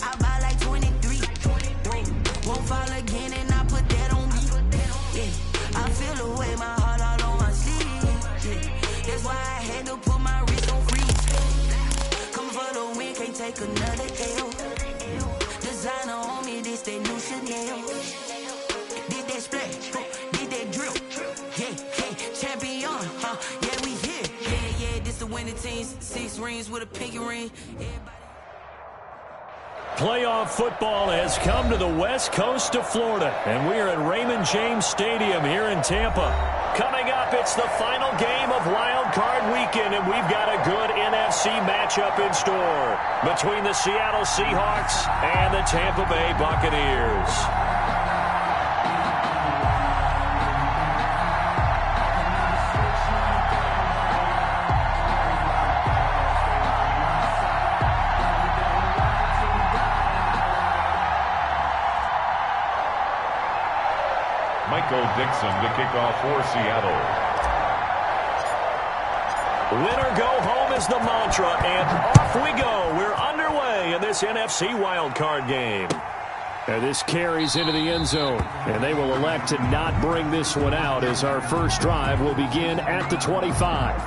I buy like 23. Won't fall again and I put that on me. Yeah, I feel the way my heart all on my sleeve. Yeah, that's why I had to put my wrist on freeze. Come for the win, can't take another L. Designer on me, this that new Chanel. Did that splash, did that drill. Yeah, champion, yeah, we here. Yeah, this the winning team. 6 rings with a pinky ring. Everybody. Playoff football has come to the west coast of Florida, and we are at Raymond James Stadium here in Tampa. Coming up, it's the final game of Wild Card Weekend, and we've got a good NFC matchup in store between the Seattle Seahawks and the Tampa Bay Buccaneers. Dixon to kick off for Seattle. Winner go home is the mantra, and off we go. We're underway in this NFC wildcard game. And this carries into the end zone, and they will elect to not bring this one out as our first drive will begin at the 25.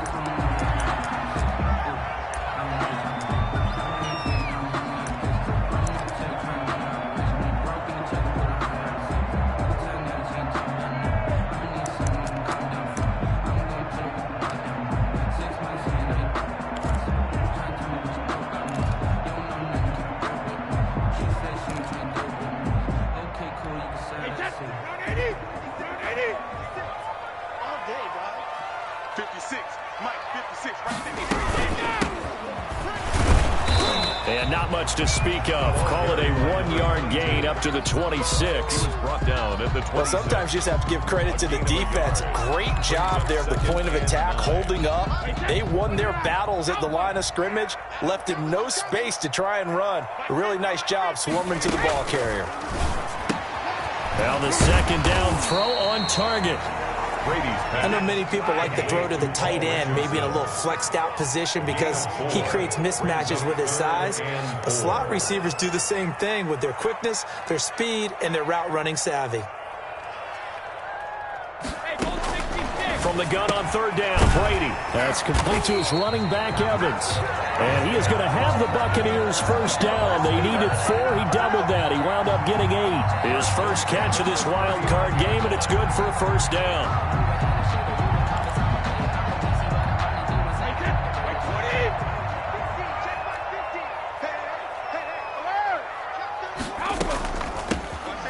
And not much to speak of. Call it a 1-yard gain up to the 26. Brought down at the 26. Well, sometimes you just have to give credit to the defense. Great job there at the point of attack, holding up. They won their battles at the line of scrimmage, left him no space to try and run. A really nice job swarming to the ball carrier. Now the second down throw on target. I know many people like to throw to the tight end, maybe in a little flexed out position because he creates mismatches with his size. But slot receivers do the same thing with their quickness, their speed, and their route running savvy. From the gun on third down, Brady. That's complete to his running back, Evans. And he is going to have the Buccaneers first down. They needed 4. He doubled that. He wound up getting 8. His first catch of this wild card game, and it's good for a first down.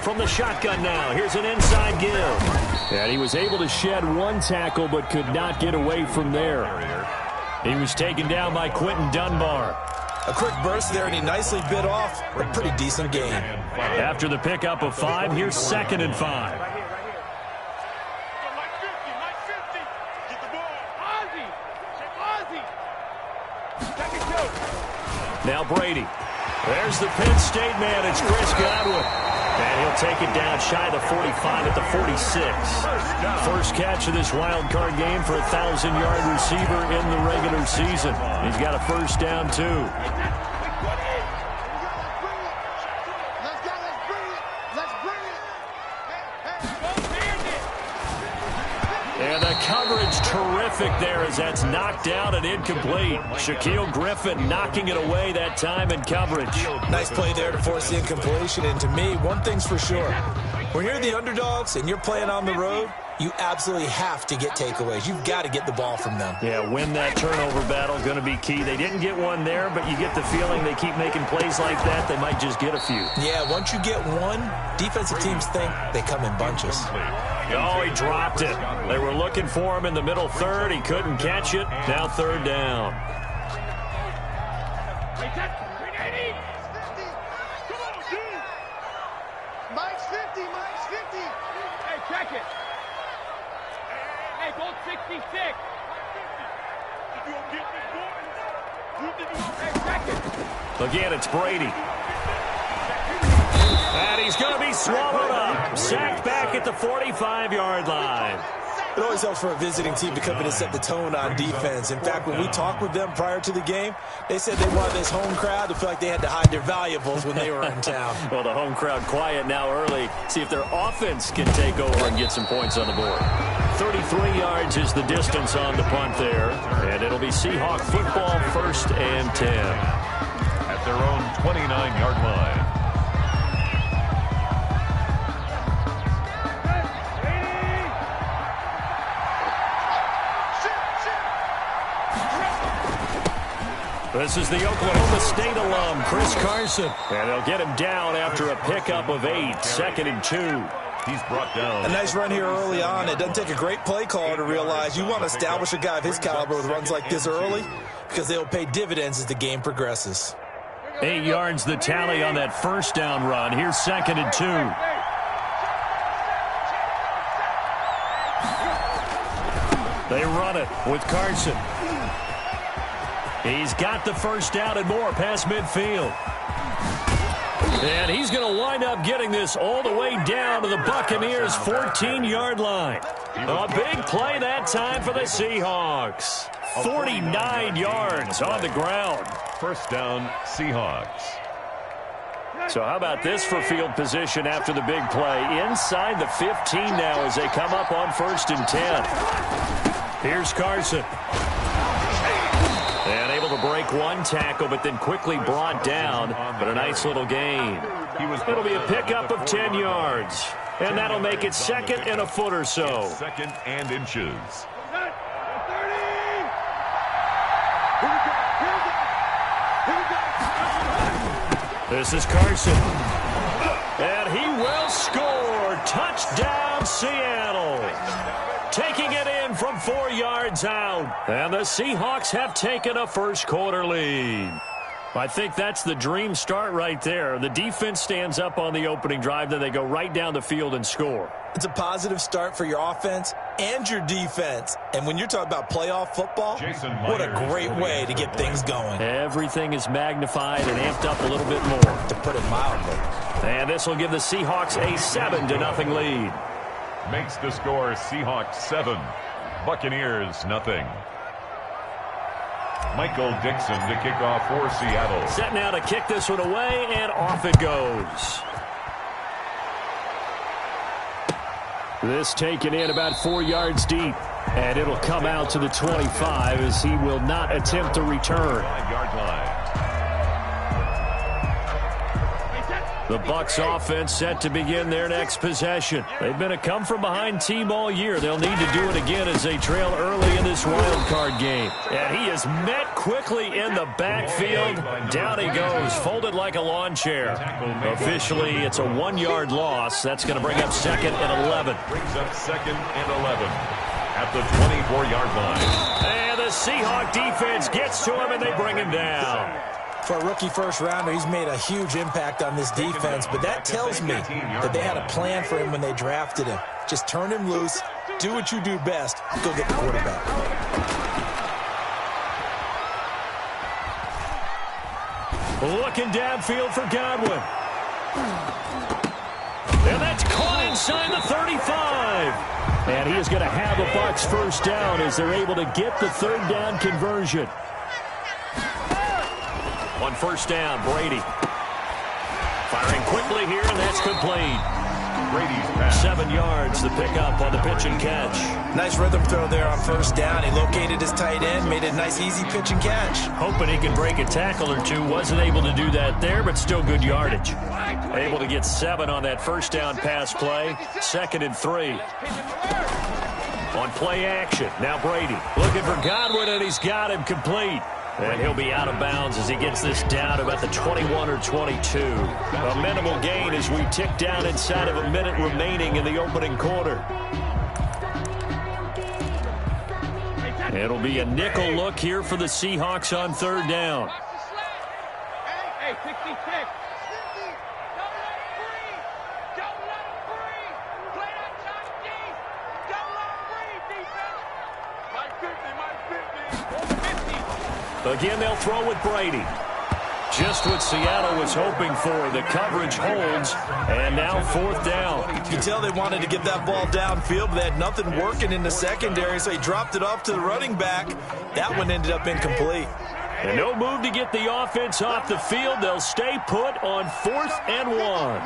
From the shotgun now, here's an inside give. And he was able to shed 1 tackle but could not get away from there. He was taken down by Quentin Dunbar. A quick burst there, and he nicely bit off a pretty decent gain. After the pickup of 5, here's 2nd and 5. Now Brady. There's the Penn State man. It's Chris Godwin. And he'll take it down shy of the 45 at the 46. First catch of this wild card game for a 1,000-yard receiver in the regular season. He's got a first down, too. And the coverage terrific there as that's knocked out and incomplete. Shaquille Griffin knocking it away that time in coverage. Nice play there to force the incompletion. And to me, one thing's for sure. When you're the underdogs and you're playing on the road, you absolutely have to get takeaways. You've got to get the ball from them. Yeah, win that turnover battle, going to be key. They didn't get one there, but you get the feeling they keep making plays like that, they might just get a few. Yeah, once you get one, defensive teams think they come in bunches. Oh, he dropped it. They were looking for him in the middle third. He couldn't catch it. Now third down. Mike's 50, Mike's 50. Hey, check it. Hey, go 66. If you don't get this boy, you think you hey, check it. Again, it's Brady. And he's going to be swallowed up. Sacked back at the 45-yard line. It always helps for a visiting team to come in and set the tone on defense. In fact, when we talked with them prior to the game, they said they wanted this home crowd to feel like they had to hide their valuables when they were in town. Well, the home crowd quiet now early. See if their offense can take over and get some points on the board. 33 yards is the distance on the punt there. And it'll be Seahawk football, 1st and 10. At their own 29-yard line. This is the Oklahoma State alum, Chris Carson. And they'll get him down after a pickup of 8, 2nd and 2. He's brought down. A nice run here early on. It doesn't take a great play caller to realize you want to establish a guy of his caliber with runs like this early because they will pay dividends as the game progresses. 8 yards the tally on that first down run. Here's 2nd and 2. They run it with Carson. He's got the first down and more past midfield. And he's going to wind up getting this all the way down to the Buccaneers' 14-yard line. A big play that time for the Seahawks. 49 yards on the ground. First down, Seahawks. So how about this for field position after the big play? Inside the 15 now as they come up on 1st and 10. Here's Carson. And able to break one tackle, but then quickly brought down. But a nice little gain. It'll be a pickup of 10 yards. And that'll make it 2nd and a foot or so. 2nd and inches. This is Carson. And he will score. Touchdown, Seattle. Taking it in from 4 yards out. And the Seahawks have taken a first quarter lead. I think that's the dream start right there. The defense stands up on the opening drive, then they go right down the field and score. It's a positive start for your offense and your defense. And when you're talking about playoff football, what a great way to get things going. Everything is magnified and amped up a little bit more, to put it mildly. And this will give the Seahawks a 7-0 lead. Makes the score Seahawks 7, Buccaneers nothing. Michael Dixon to kick off for Seattle. Set now to kick this one away, and off it goes. This taken in about 4 yards deep, and it'll come out to the 25 as he will not attempt to return. 5-yard line. The Bucs offense set to begin their next possession. They've been a come-from-behind team all year. They'll need to do it again as they trail early in this wild card game. And he is met quickly in the backfield. Down he goes, folded like a lawn chair. Officially, it's a 1-yard loss. That's going to bring up 2nd and 11. Brings up 2nd and 11 at the 24-yard line. And the Seahawk defense gets to him, and they bring him down. For a rookie first-rounder, he's made a huge impact on this defense, but that tells me that they had a plan for him when they drafted him. Just turn him loose, do what you do best, go get the quarterback. Looking downfield for Godwin. And that's caught inside the 35. And he is going to have the Bucs first down as they're able to get the 3rd down conversion. On first down, Brady. Firing quickly here, and that's complete. Brady's pass. 7 yards, the pickup on the pitch and catch. Nice rhythm throw there on first down. He located his tight end, made a nice easy pitch and catch. Hoping he could break a tackle or two. Wasn't able to do that there, but still good yardage. Able to get 7 on that first down pass play. 2nd and 3. On play action, now Brady looking for Godwin, and he's got him complete. And he'll be out of bounds as he gets this down to about the 21 or 22. A minimal gain as we tick down inside of a minute remaining in the opening quarter. It'll be a nickel look here for the Seahawks on 3rd down. Hey, 66. Don't let him breathe. Don't let him breathe. Play that shot deep. Don't let him breathe, defense. Mike 50, Mike 50. 50. Again, they'll throw with Brady. Just what Seattle was hoping for. The coverage holds, and now 4th down. You can tell they wanted to get that ball downfield, but they had nothing working in the secondary, so he dropped it off to the running back. That one ended up incomplete. And no move to get the offense off the field. They'll stay put on 4th and 1.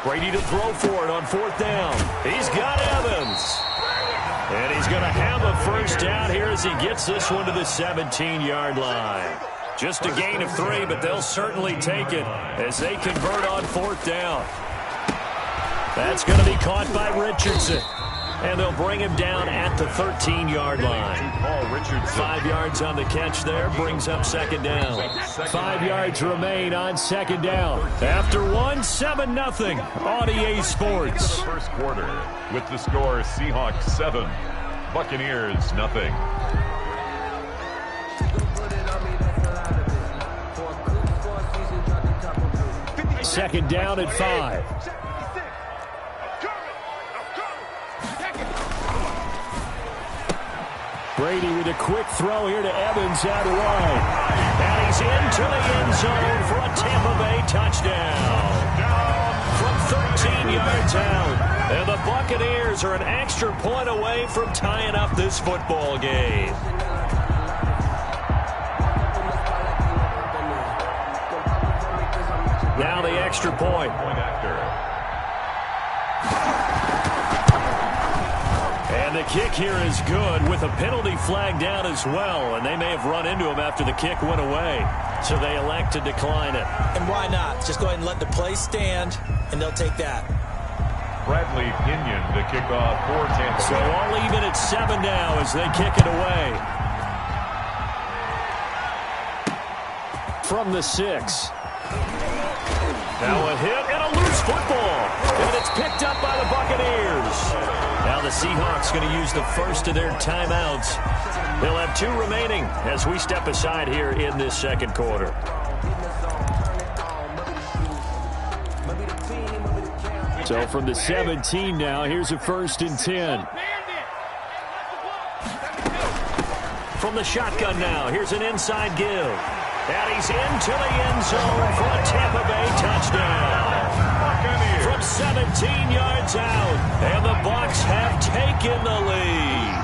Brady to throw for it on 4th down. He's got Evans. And he's going to have a first down here as he gets this one to the 17-yard line. Just a gain of 3, but they'll certainly take it as they convert on 4th down. That's going to be caught by Richardson. And they'll bring him down at the 13-yard line. 5 yards on the catch there, brings up 2nd down. 5 yards remain on 2nd down. After 1, 7-0 on EA Sports. First quarter with the score Seahawks 7, Buccaneers 0. 2nd down at 5. Brady with a quick throw here to Evans out wide. And he's into the end zone for a Tampa Bay touchdown. From 13 yards out. And the Buccaneers are an extra point away from tying up this football game. Now the extra point. And the kick here is good with a penalty flag down as well. And they may have run into him after the kick went away. So they elect to decline it. And why not? Just go ahead and let the play stand, and they'll take that. Bradley Pinion to kick off for Tampa Bay. So all even at 7 now as they kick it away. From the 6. Now a hit and a loose football. And it's picked up by the Buccaneers. Now the Seahawks going to use the first of their timeouts. They'll have 2 remaining as we step aside here in this second quarter. So from the 17 now, here's a 1st and 10. From the shotgun now, here's an inside give. And he's into the end zone for a Tampa Bay touchdown. From 17 yards out, and the Bucs have taken the lead.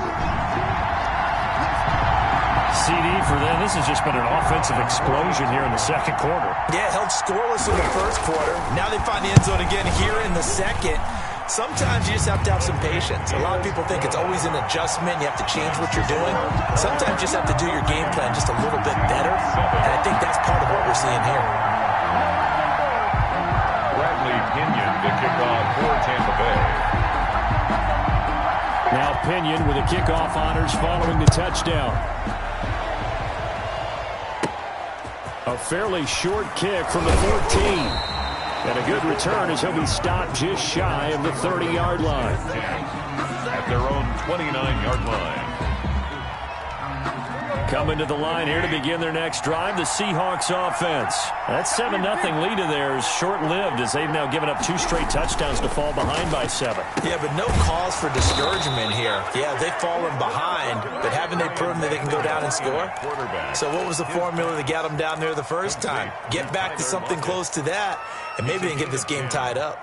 CD for them. This has just been an offensive explosion here in the second quarter. Yeah, held scoreless in the first quarter. Now they find the end zone again here in the second. Sometimes you just have to have some patience. A lot of people think it's always an adjustment. You have to change what you're doing. Sometimes you just have to do your game plan just a little bit better. And I think that's part of what we're seeing here. Bradley Pinion to kick off for Tampa Bay. Now Pinion with the kickoff honors following the touchdown. A fairly short kick from the 14. And a good return as he'll be stopped just shy of the 30-yard line. At their own 29-yard line. Coming to the line here to begin their next drive, the Seahawks offense. That 7-0 lead of theirs short-lived as they've now given up 2 straight touchdowns to fall behind by 7. Yeah, but no cause for discouragement here. Yeah, they've fallen behind, but haven't they proven that they can go down and score? So what was the formula to get them down there the first time? Get back to something close to that, and maybe they can get this game tied up.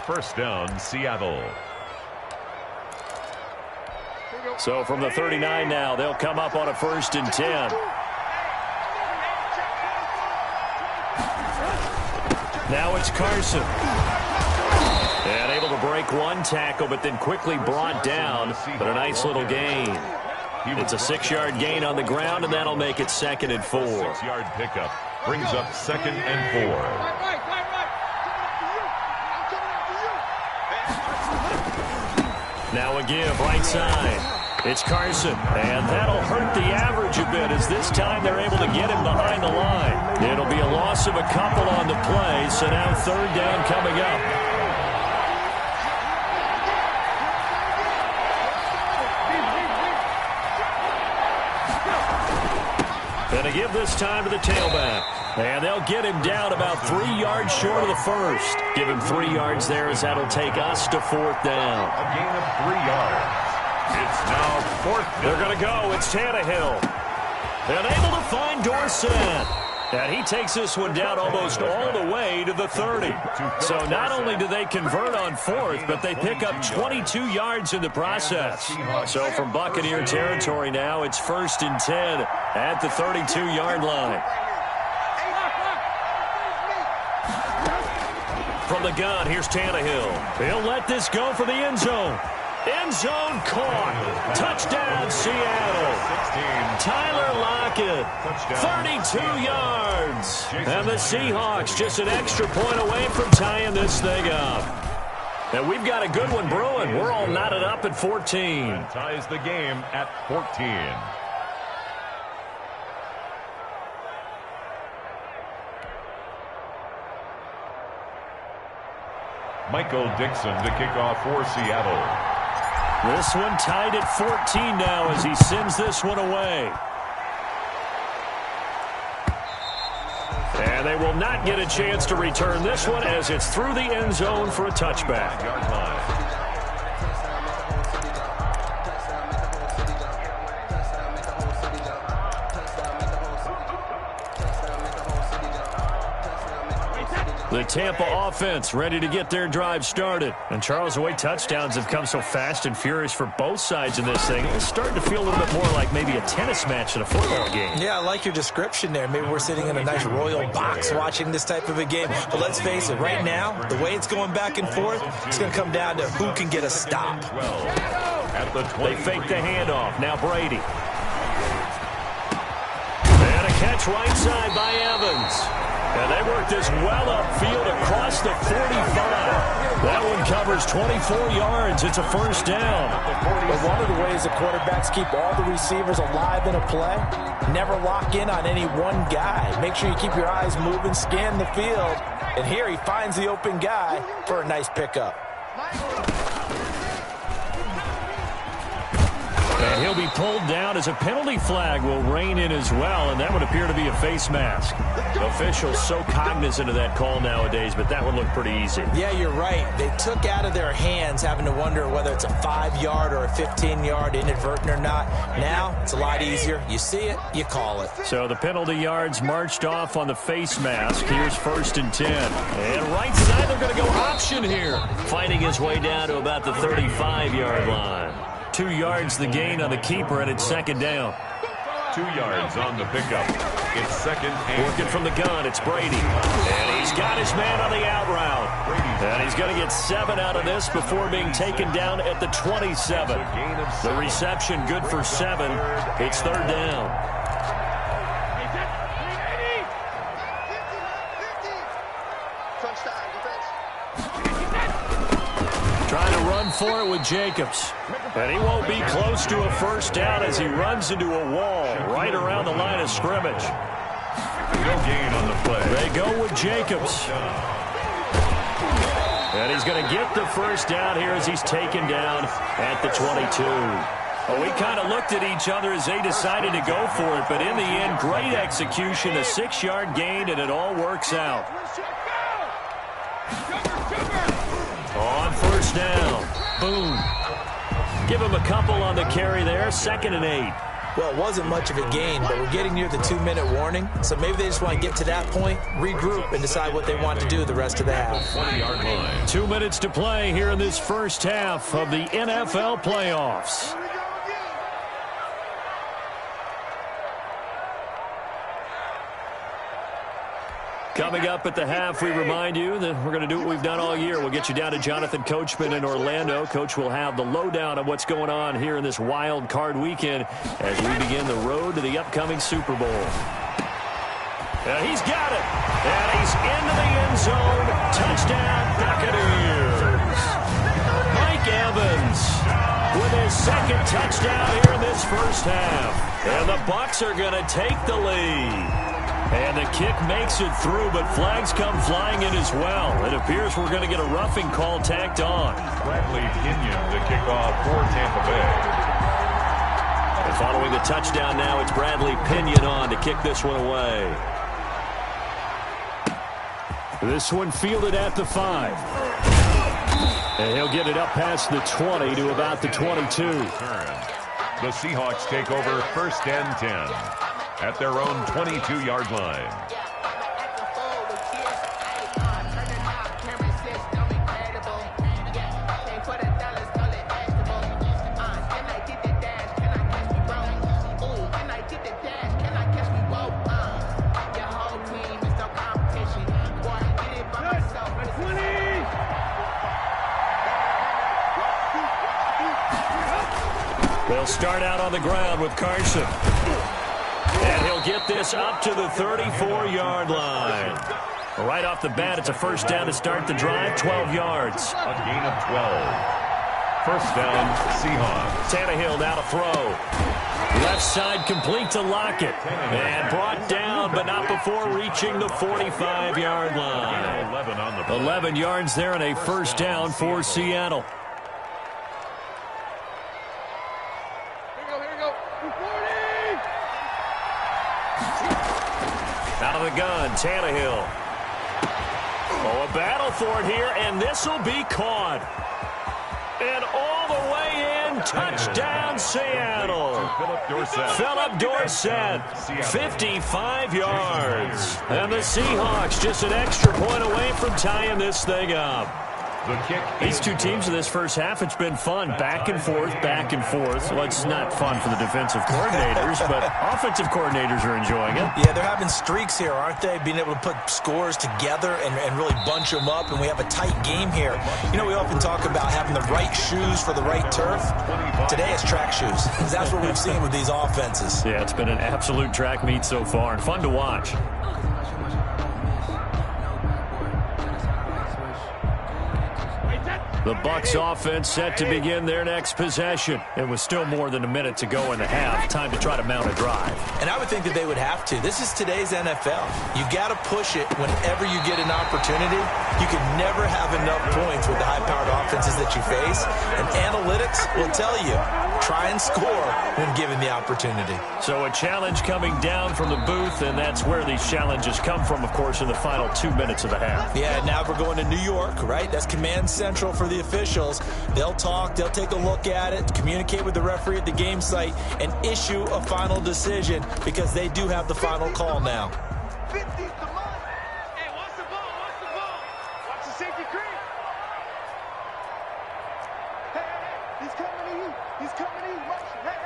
First down, Seattle. So from the 39 now, they'll come up on a 1st and 10. Now it's Carson. And able to break 1 tackle, but then quickly brought down. But a nice little gain. It's a 6-yard gain on the ground, and that'll make it 2nd and 4. 6-yard pickup brings up 2nd and 4. Now a give, right side. It's Carson, and that'll hurt the average a bit as this time they're able to get him behind the line. It'll be a loss of a couple on the play, so now 3rd down coming up. And a give this time to the tailback. And they'll get him down about 3 yards short of the first. Give him 3 yards there as that'll take us to 4th down. A gain of 3 yards. It's now 4th down. They're going to go. It's Tannehill. And able to find Dorsett. And he takes this one down almost all the way to the 30. So not only do they convert on 4th, but they pick up 22 yards in the process. So from Buccaneer territory now, it's 1st and 10 at the 32-yard line. From the gun, here's Tannehill. He'll let this go for the end zone. End zone caught. Touchdown, Seattle. Tyler Lockett, 32 yards. And the Seahawks just an extra point away from tying this thing up. And we've got a good one brewing. We're all knotted up at 14. And ties the game at 14. Michael Dixon to kick off for Seattle. This one tied at 14 now as he sends this one away. And they will not get a chance to return this one as it's through the end zone for a touchback. The Tampa offense ready to get their drive started. And Charles, the way touchdowns have come so fast and furious for both sides in this thing, it's starting to feel a little bit more like maybe a tennis match than a football game. Yeah, I like your description there. Maybe we're sitting in a nice royal box watching this type of a game. But let's face it, right now, the way it's going back and forth, it's going to come down to who can get a stop. They fake the handoff. Now Brady. And a catch right side by Evans. And they work this well upfield across the 45. That one covers 24 yards. It's a first down. But one of the ways the quarterbacks keep all the receivers alive in a play, never lock in on any one guy. Make sure you keep your eyes moving, scan the field. And here he finds the open guy for a nice pickup. And he'll be pulled down as a penalty flag will rein in as well, and that would appear to be a face mask. Officials so cognizant of that call nowadays, but that would look pretty easy. Yeah, you're right. They took out of their hands having to wonder whether it's a 5-yard or a 15-yard inadvertent or not. Now, it's a lot easier. You see it, you call it. So the penalty yards marched off on the face mask. Here's 1st and 10. And right side, they're going to go option here. Fighting his way down to about the 35-yard line. 2 yards the gain on the keeper, and it's 2nd down. 2 yards on the pickup. It's 2nd and working from the gun. It's Brady. And he's got his man on the out route. And he's going to get 7 out of this before being taken down at the 27. The reception good for 7. It's 3rd down. Trying to run for it with Jacobs. And he won't be close to a first down as he runs into a wall right around the line of scrimmage. No gain on the play. They go with Jacobs. And he's going to get the first down here as he's taken down at the 22. Well, we kind of looked at each other as they decided to go for it, but in the end, great execution, a 6-yard gain, and it all works out. On first down. Boom. Give him a couple on the carry there. 2nd and 8. Well, it wasn't much of a gain, but we're getting near the 2-minute warning. So maybe they just want to get to that point, regroup, and decide what they want to do the rest of the half. 20-yard line. 2 minutes to play here in this first half of the NFL playoffs. Coming up at the half, we remind you that we're going to do what we've done all year. We'll get you down to Jonathan Coachman in Orlando. Coach will have the lowdown of what's going on here in this wild card weekend as we begin the road to the upcoming Super Bowl. He's got it. And he's into the end zone. Touchdown, Buccaneers. Mike Evans with his 2nd touchdown here in this first half. And the Bucs are going to take the lead. And the kick makes it through, but flags come flying in as well. It appears we're going to get a roughing call tacked on. Bradley Pinion to kick off for Tampa Bay. And following the touchdown now, it's Bradley Pinion on to kick this one away. This one fielded at the 5. And he'll get it up past the 20 to about the 22. The Seahawks take over 1st and 10. At their own 22-yard line. They'll start out on the ground with Carson. And he'll get this up to the 34-yard line. Right off the bat, it's a first down to start the drive, 12 yards. A gain of 12. First down, Seahawks. Tannehill now to throw. Left side complete to Lockett. And brought down, but not before reaching the 45-yard line. 11 yards there and a first down for Seattle. Here we go. 240. Out of the gun, Tannehill. Oh, a battle for it here, and this will be caught. And all the way in, touchdown Seattle. Phillip Dorsett, 55 yards. And the Seahawks just an extra point away from tying this thing up. These two teams in this first half, it's been fun. Back and forth, back and forth. Well, it's not fun for the defensive coordinators, but offensive coordinators are enjoying it. Yeah, they're having streaks here, aren't they? Being able to put scores together and really bunch them up, and we have a tight game here. You know, we often talk about having the right shoes for the right turf. Today it's track shoes. That's what we've seen with these offenses. Yeah, it's been an absolute track meet so far, and fun to watch. The Bucs offense set to begin their next possession. It was still more than a minute to go in the half. Time to try to mount a drive. And I would think that they would have to. This is today's NFL. You got to push it whenever you get an opportunity. You can never have enough points with the high-powered offenses that you face. And analytics will tell you, try and score when given the opportunity. So a challenge coming down from the booth, and that's where these challenges come from, of course, in the final 2 minutes of the half. Yeah, now we're going to New York, right? That's command central for the officials. They'll talk, they'll take a look at it, communicate with the referee at the game site, and issue a final decision because they do have the final call now. 50's the line. Hey, watch the ball, watch the ball. Watch the safety creep. Hey, he's coming to you. He's coming to you. Motion. Hey.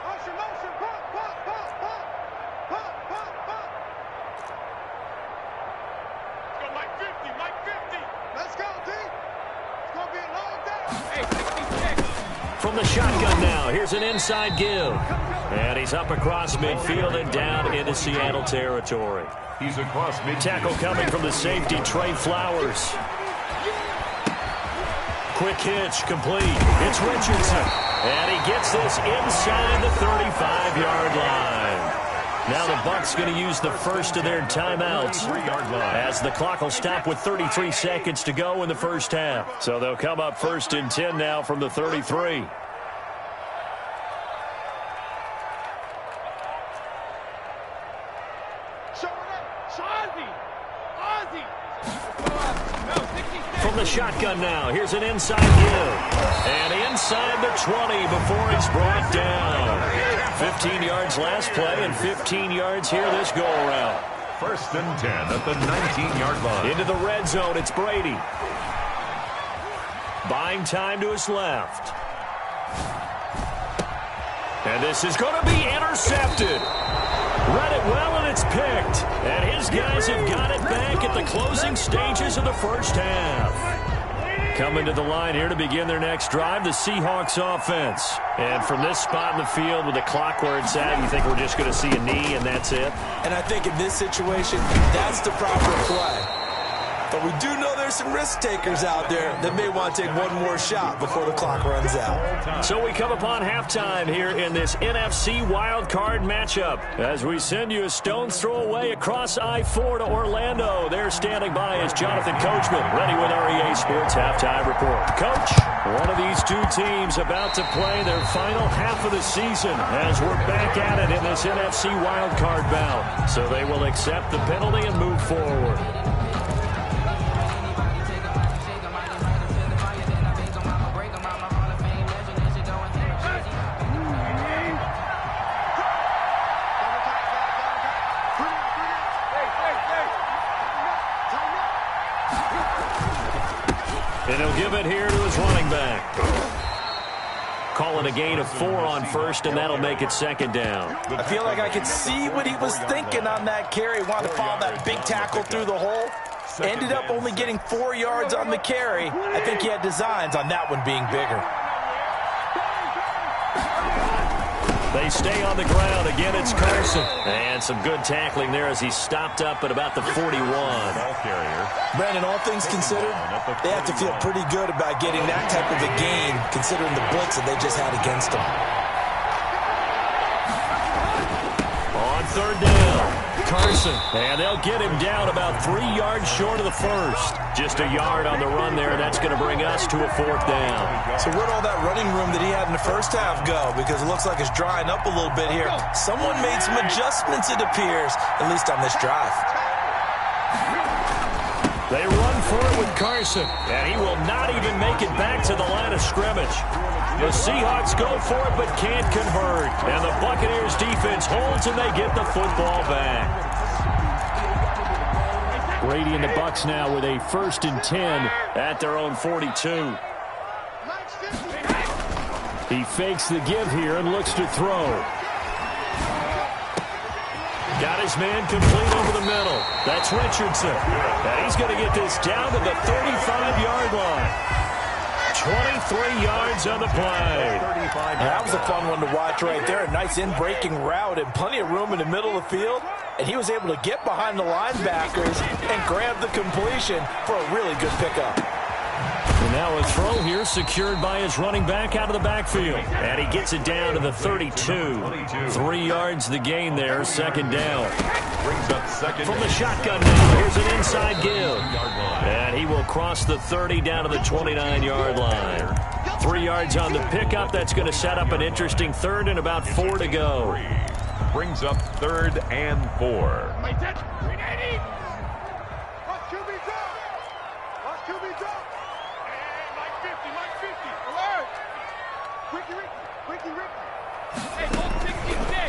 Motion. Pop. Go Mike 50. Let's go, D. It's going to be a long day. Hey, 66. From the shotgun now, here's an inside give. And he's up across midfield and down into Seattle territory. He's across midfield. Tackle coming from the safety, Trey Flowers. Quick hitch, complete. It's Richardson. And he gets this inside the 35-yard line. Now the Bucs going to use the first of their timeouts as the clock will stop with 33 seconds to go in the first half. So they'll come up first and 10 now from the 33. From the shotgun now, here's an inside give. And inside the 20 before he's brought down. 15 yards last play and 15 yards here this go-around. First and 10 at the 19-yard line. Into the red zone, it's Brady. Buying time to his left. And this is going to be intercepted. Read it well, and it's picked. And his guys have got it back at the closing stages of the first half. Coming to the line here to begin their next drive, the Seahawks offense. And from this spot in the field with the clock where it's at, you think we're just going to see a knee and that's it? And I think in this situation, that's the proper play. But we do know there's some risk takers out there that may want to take one more shot before the clock runs out. So we come upon halftime here in this NFC wildcard matchup as we send you a stone's throw away across I-4 to Orlando. There standing by is Jonathan Coachman, ready with our EA Sports Halftime Report. Coach, one of these two teams about to play their final half of the season as we're back at it in this NFC wildcard bout. So they will accept the penalty and move forward. And he'll give it here to his running back. Call it a gain of 4 on first, and that'll make it second down. I feel like I could see what he was thinking on that carry. Wanted to follow that big tackle through the hole. Ended up only getting 4 yards on the carry. I think he had designs on that one being bigger. They stay on the ground. Again, it's Carson. And some good tackling there as he's stopped up at about the 41. Brandon, all things considered, they have to feel pretty good about getting that type of a gain considering the blitz that they just had against them. On third down, Carson. And they'll get him down about 3 yards short of the first. Just a yard on the run there. That's going to bring us to a fourth down. So where'd all that running room that he had in the first half go? Because it looks like it's drying up a little bit here. Someone made some adjustments, it appears, at least on this drive. They run for it with Carson, and he will not even make it back to the line of scrimmage. The Seahawks go for it but can't convert, and the Buccaneers defense holds and they get the football back. Brady and the Bucs now with a 1st and 10 at their own 42. He fakes the give here and looks to throw. Got his man complete over the middle. That's Richardson. And he's going to get this down to the 35-yard line. 23 yards on the play. That was a fun one to watch right there. A nice in-breaking route and plenty of room in the middle of the field. And he was able to get behind the linebackers and grab the completion for a really good pickup. And now a throw here secured by his running back out of the backfield. And he gets it down to the 32. 3 yards the gain there, 2nd down. From the shotgun now, here's an inside give. And he will cross the 30 down to the 29-yard line. 3 yards on the pickup. That's going to set up an interesting 3rd and about 4 to go. Brings up 3rd and 4.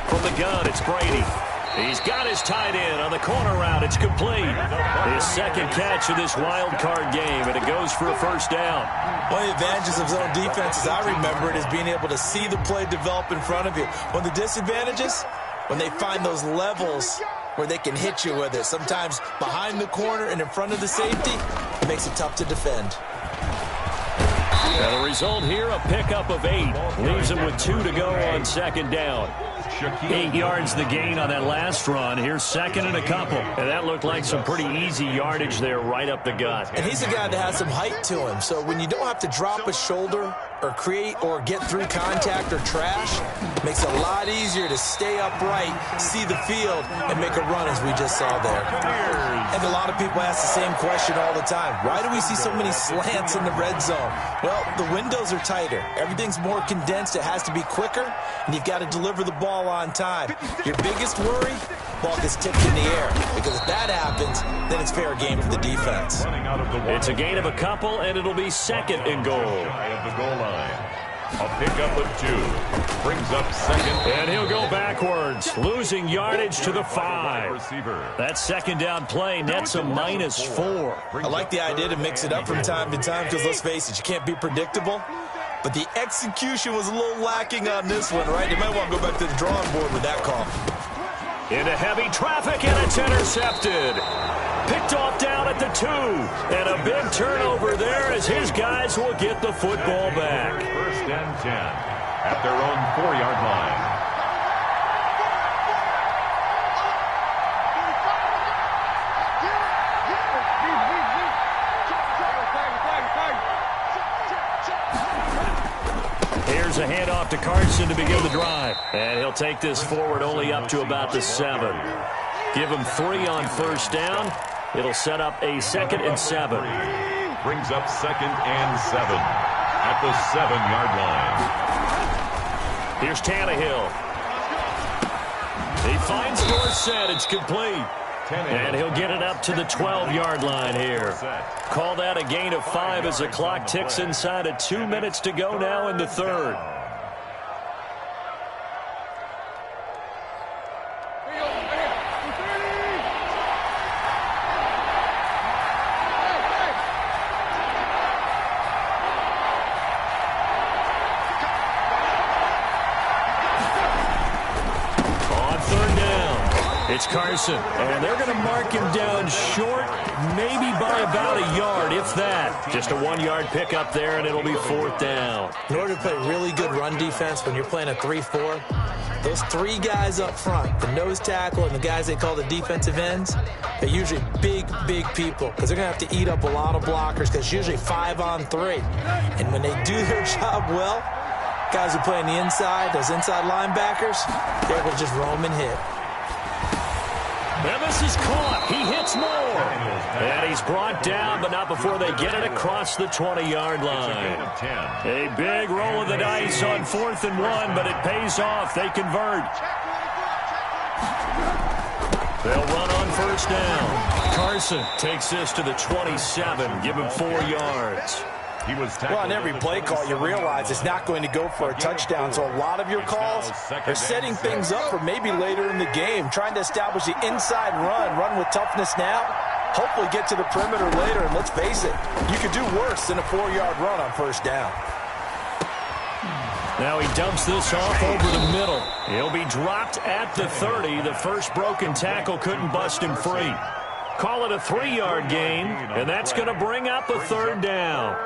From the gun, it's Brady. He's got his tight end on the corner route. It's complete. His 2nd catch of this wild card game, and it goes for a 1st down. One of the advantages of zone defense, as I remember it, is being able to see the play develop in front of you. One of the disadvantages, when they find those levels where they can hit you with it, sometimes behind the corner and in front of the safety, it makes it tough to defend. And the result here, a pickup of 8. Leaves him with 2 to go on 2nd down. 8 yards the gain on that last run. Here's 2nd and a couple. And that looked like some pretty easy yardage there right up the gut. And he's a guy that has some height to him. So when you don't have to drop a shoulder or create or get through contact or trash, it makes it a lot easier to stay upright, see the field, and make a run as we just saw there. And a lot of people ask the same question all the time. Why do we see so many slants in the red zone? Well, the windows are tighter. Everything's more condensed. It has to be quicker, and you've got to deliver the ball on time. Your biggest worry, ball gets tipped in the air, because if that happens, then it's fair game for the defense. It's a gain of a couple, and it'll be 2nd and goal. A pickup of 2. Brings up 2nd. And he'll go backwards, losing yardage to the 5. That 2nd down play nets a -4. I like the idea to mix it up from time to time because, let's face it, you can't be predictable. But the execution was a little lacking on this one, right? You might want to go back to the drawing board with that call. Into heavy traffic, and it's intercepted. Picked off down at the 2. And a big turnover there as his guys will get the football back. 1st and 10 at their own 4-yard line. Here's a handoff to Carson to begin the drive. And he'll take this forward only up to about the 7. Give him 3 on 1st down. It'll set up a 2nd and 7. Brings up 2nd and 7 at the 7-yard line. Here's Tannehill. He finds Dorsett. It's complete. And he'll get it up to the 12-yard line here. Call that a gain of 5 as the clock ticks inside of 2 minutes to go now in the 3rd. On 3rd down, It's Carson, and they're going to mark him down short, maybe by about a yard, if that. Just a 1-yard pickup there, and it'll be 4th down. In order to play really good run defense when you're playing a 3-4, those 3 guys up front, the nose tackle and the guys they call the defensive ends, they're usually big, big people because they're going to have to eat up a lot of blockers because it's usually 5-on-3. And when they do their job well, guys who play on the inside, those inside linebackers, they're able to just roam and hit. And this is caught. He hits more. And he's brought down, but not before they get it across the 20-yard line. A big roll of the dice on 4th and 1, but it pays off. They convert. They'll run on 1st down. Carson takes this to the 27. Give him 4 yards. Well, on every play call, you realize it's not going to go for a touchdown. So a lot of your calls are setting things up for maybe later in the game, trying to establish the inside run with toughness now, hopefully get to the perimeter later. And let's face it, you could do worse than a 4-yard run on 1st down. Now he dumps this off over the middle. He'll be dropped at the 30. The first broken tackle couldn't bust him free. Call it a 3-yard gain, and that's going to bring up a 3rd down.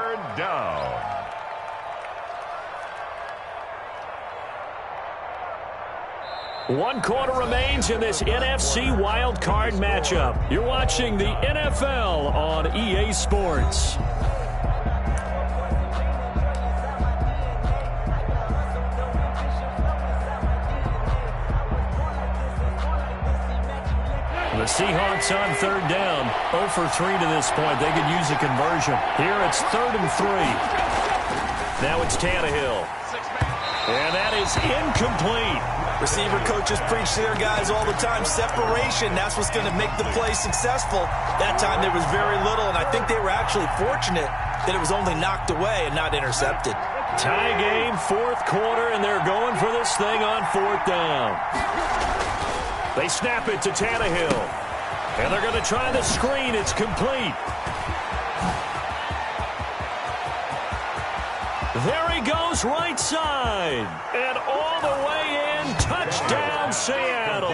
One quarter remains in this NFC Wild Card matchup. You're watching the NFL on EA Sports. The Seahawks on 3rd down. 0 for 3 to this point. They could use a conversion. Here it's 3rd and 3. Now it's Tannehill. And that is incomplete. Receiver coaches preach to their guys all the time. Separation, that's what's going to make the play successful. That time there was very little, and I think they were actually fortunate that it was only knocked away and not intercepted. Tie game, 4th quarter, and they're going for this thing on 4th down. They snap it to Tannehill. And they're going to try the screen. It's complete. There he goes, right side. And all the way in, touchdown Seattle.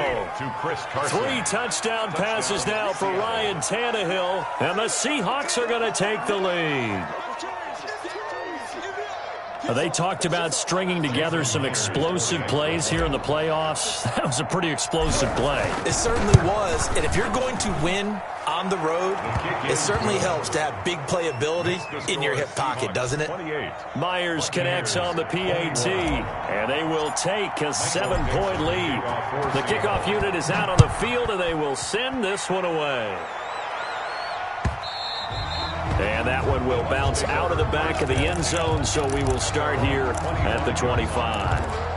3 touchdown passes now for Ryan Tannehill. And the Seahawks are going to take the lead. They talked about stringing together some explosive plays here in the playoffs. That was a pretty explosive play. It certainly was. And if you're going to win on the road, it certainly helps to have big playability in your hip pocket, doesn't it? Myers connects on the PAT, and they will take a 7-point lead. The kickoff unit is out on the field, and they will send this one away. And that one will bounce out of the back of the end zone, so we will start here at the 25.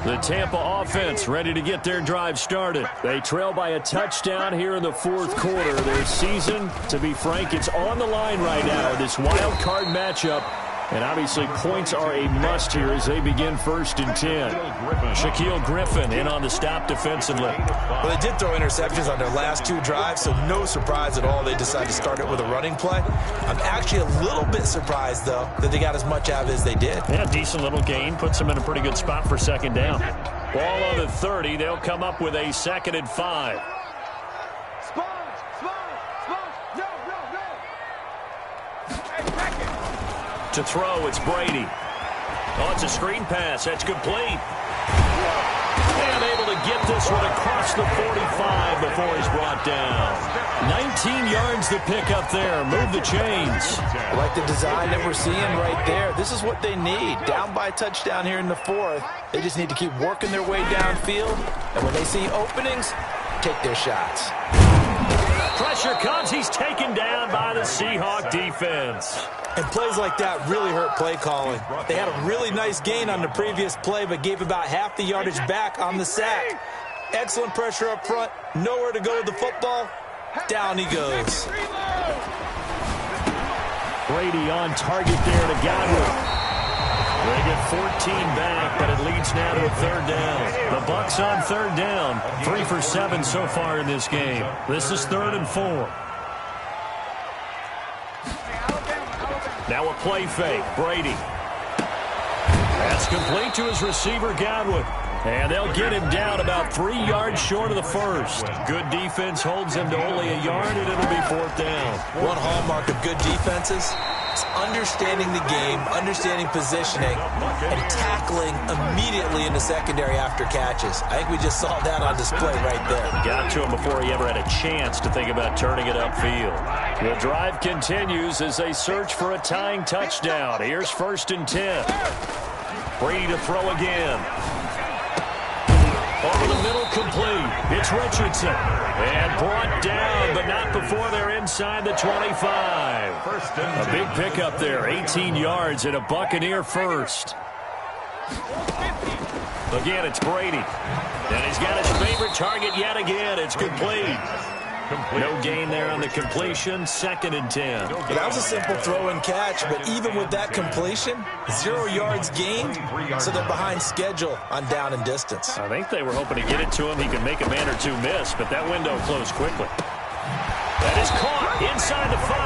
The Tampa offense ready to get their drive started. They trail by a touchdown here in the 4th quarter. Their season, to be frank, it's on the line right now in this wild card matchup. And obviously points are a must here as they begin 1st and 10. Shaquille Griffin in on the stop defensively. Well, they did throw interceptions on their last 2 drives, so no surprise at all they decided to start it with a running play. I'm actually a little bit surprised, though, that they got as much out of it as they did. Yeah, decent little gain. Puts them in a pretty good spot for 2nd down. Ball on the 30. They'll come up with a 2nd and 5. To throw, it's Brady. Oh, it's a screen pass. That's complete. And able to get this one across the 45 before he's brought down. 19 yards to pick up there. Move the chains. I like the design that we're seeing right there. This is what they need. Down by a touchdown here in the 4th. They just need to keep working their way downfield. And when they see openings, take their shots. Pressure comes. He's taken down by the Seahawk defense. And plays like that really hurt play calling. They had a really nice gain on the previous play, but gave about half the yardage back on the sack. Excellent pressure up front. Nowhere to go with the football. Down he goes. Brady on target there to Godwin. They get 14 back, but it leads now to a third down. The Bucs on third down, 3 for 7 so far in this game. This is 3rd and 4. Now a play fake. Brady. That's complete to his receiver, Godwin. And they'll get him down about 3 yards short of the first. Good defense holds him to only a yard, and it'll be 4th down. One hallmark of good defenses is understanding the game, understanding positioning, and tackling immediately in the secondary after catches. I think we just saw that on display right there. Got to him before he ever had a chance to think about turning it upfield. The drive continues as they search for a tying touchdown. Here's 1st and 10. Brady to throw again. Over the middle, complete. It's Richardson. And brought down, but not before they're inside the 25. A big pickup there, 18 yards and a Buccaneer first. Again, it's Brady. And he's got his favorite target yet again. It's complete. No gain there on the completion. 2nd and 10. That was a simple throw and catch, but even with that completion, 0 yards gained, so they're behind schedule on down and distance. I think they were hoping to get it to him. He could make a man or two miss, but that window closed quickly. That is caught inside the 5.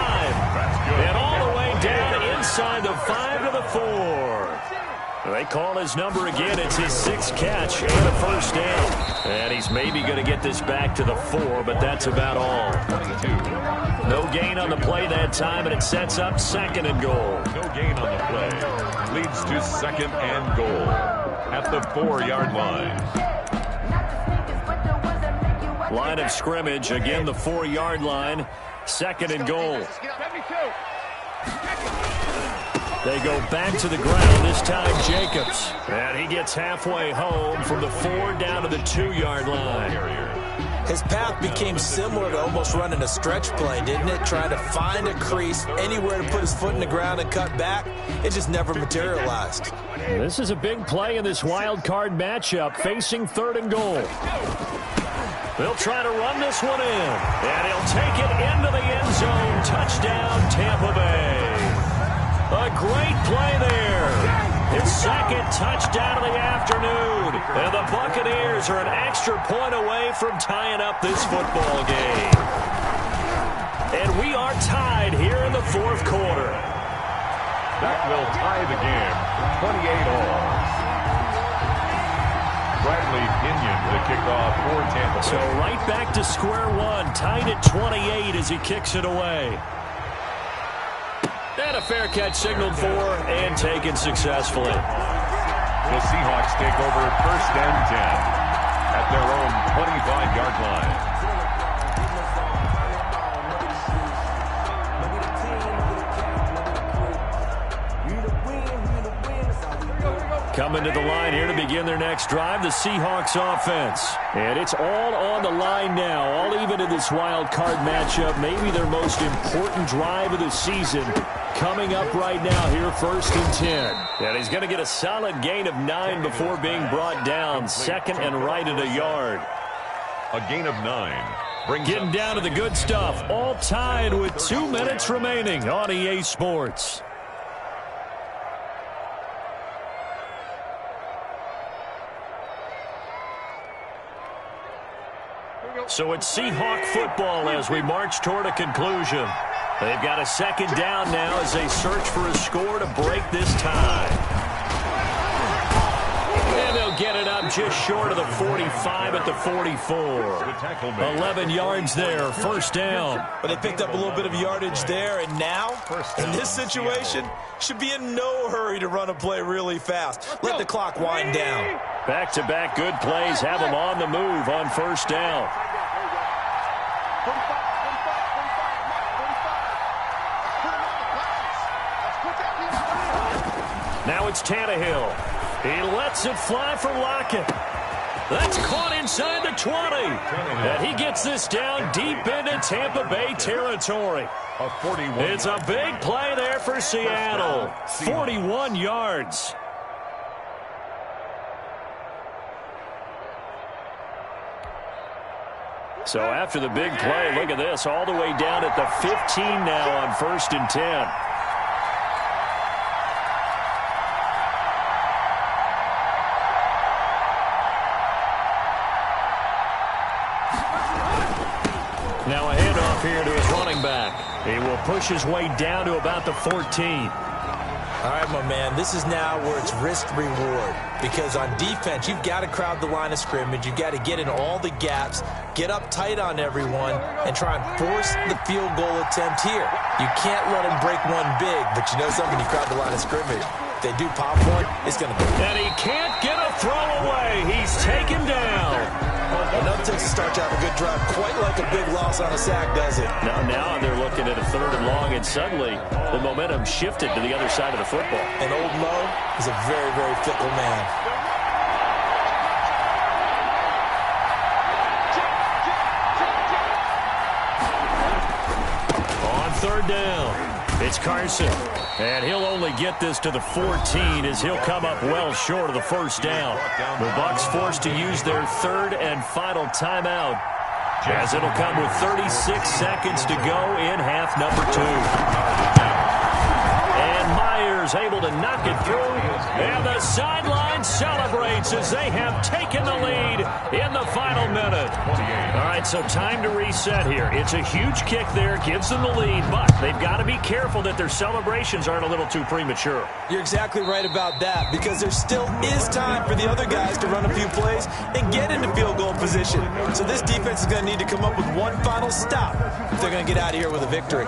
And all the way down inside the 5 to the 4. They call his number again. It's his 6th catch and a first down. And he's maybe going to get this back to the 4, but that's about all. No gain on the play that time, and it sets up 2nd and goal. No gain on the play. Leads to 2nd and goal at the 4-yard line. Line of scrimmage, again the 4-yard line. 2nd and goal. They go back to the ground, this time Jacobs. And he gets halfway home from the 4 down to the 2-yard line. His path became similar to almost running a stretch play, didn't it? Trying to find a crease, anywhere to put his foot in the ground and cut back. It just never materialized. This is a big play in this wild card matchup, facing 3rd and goal. They'll try to run this one in. And he'll take it into the end zone. Touchdown, Tampa Bay. A great play there. His 2nd touchdown of the afternoon. And the Buccaneers are an extra point away from tying up this football game. And we are tied here in the 4th quarter. That will tie the game, 28 all. Bradley Pinion to kick off for Tampa Bay. So right back to square one, tied at 28 as he kicks it away. And a fair catch signaled for and taken successfully. The Seahawks take over 1st and 10 at their own 25-yard line. Coming to the line here to begin their next drive, the Seahawks offense. And it's all on the line now, all even in this wild card matchup. Maybe their most important drive of the season coming up right now here, 1st and 10. And he's going to get a solid gain of 9 before being brought down. 2nd and right at a yard. A gain of 9. Getting down to the good stuff. All tied with 2 minutes remaining on EA Sports. So it's Seahawk football as we march toward a conclusion. They've got a 2nd down now as they search for a score to break this tie. And they'll get it up just short of the 45 at the 44. 11 yards there, 1st down. But they picked up a little bit of yardage there, and now, in this situation, should be in no hurry to run a play really fast. Let the clock wind down. Back-to-back good plays have them on the move on 1st down. Now it's Tannehill. He lets it fly for Lockett. That's caught inside the 20. And he gets this down deep into Tampa Bay territory. It's a big play there for Seattle. 41 yards. So after the big play, look at this, all the way down at the 15 now on 1st and 10. Now a handoff here to his running back. He will push his way down to about the 14. All right, my man, this is now where it's risk-reward. Because on defense, you've got to crowd the line of scrimmage. You've got to get in all the gaps, get up tight on everyone, and try and force the field goal attempt here. You can't let them break one big, but you know something, you crowd the line of scrimmage. If they do pop one, it's going to be. And he can't get a throw away. He's taken down. Enough takes to start to have a good drive, quite like a big loss on a sack, does it? Now they're looking at a 3rd and long, and suddenly the momentum shifted to the other side of the football. And old Mo is a very, very fickle man. On 3rd down, it's Carson. And he'll only get this to the 14 as he'll come up well short of the 1st down. The Bucs forced to use their 3rd and final timeout, as it'll come with 36 seconds to go in half number 2. And Myers able to knock it through, and the sideline celebrates as they have taken the lead in the final minute. All right, so time to reset here. It's a huge kick there, gives them the lead, but they've got to be careful that their celebrations aren't a little too premature. You're exactly right about that, because there still is time for the other guys to run a few plays and get into field goal position. So this defense is going to need to come up with one final stop if they're going to get out of here with a victory.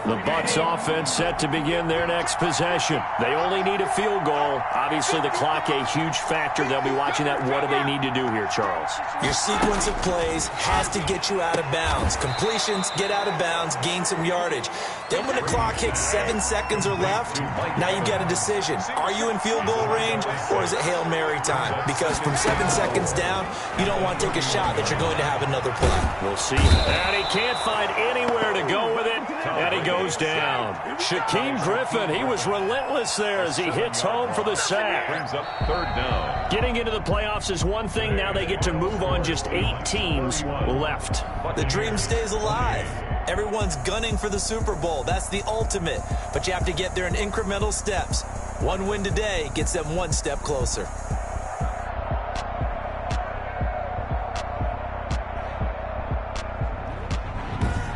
The Bucs offense set to begin their next possession. They only need a field goal. Obviously, the clock a huge factor. They'll be watching that. What do they need to do here, Charles? Your sequence of plays has to get you out of bounds. Completions, get out of bounds, gain some yardage. Then when the clock hits 7 seconds or left, now you've got a decision. Are you in field goal range, or is it Hail Mary time? Because from 7 seconds down, you don't want to take a shot that you're going to have another play. We'll see. And he can't find anywhere to go with it, and he goes down. Shaquem Griffin, he was relentless there as he hits home for the sack. Brings up 3rd down. Getting into the playoffs is one thing. Now they get to move on. Just 8 teams left. The dream stays alive. Everyone's gunning for the Super Bowl. That's the ultimate. But you have to get there in incremental steps. One win today gets them one step closer.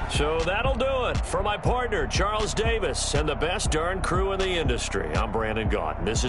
So that'll do it for my partner, Charles Davis, and the best darn crew in the industry. I'm Brandon Gaudin. This is